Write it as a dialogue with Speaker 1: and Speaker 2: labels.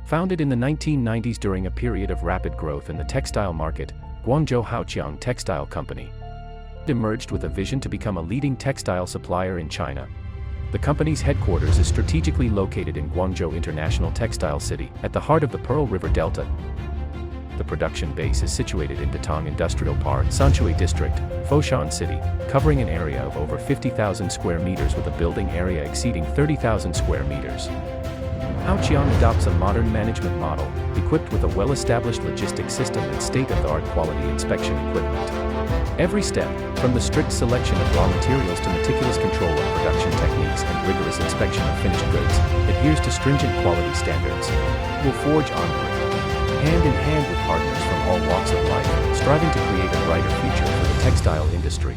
Speaker 1: Founded in the 1990s during a period of rapid growth in the textile market, Guangzhou Haoqiang Textile Company emerged with a vision to become a leading textile supplier in China. The company's headquarters is strategically located in Guangzhou International Textile City, at the heart of the Pearl River Delta. The production base is situated in Datong Industrial Park, Sanshui District, Foshan City, covering an area of over 50,000 square meters with a building area exceeding 30,000 square meters. Haoqiang adopts a modern management model, equipped with a well-established logistics system and state-of-the-art quality inspection equipment. Every step, from the strict selection of raw materials to meticulous control of production techniques and rigorous inspection of finished goods, adheres to stringent quality standards. Will forge onward, hand in hand with partners from all walks of life, striving to create a brighter future for the textile industry.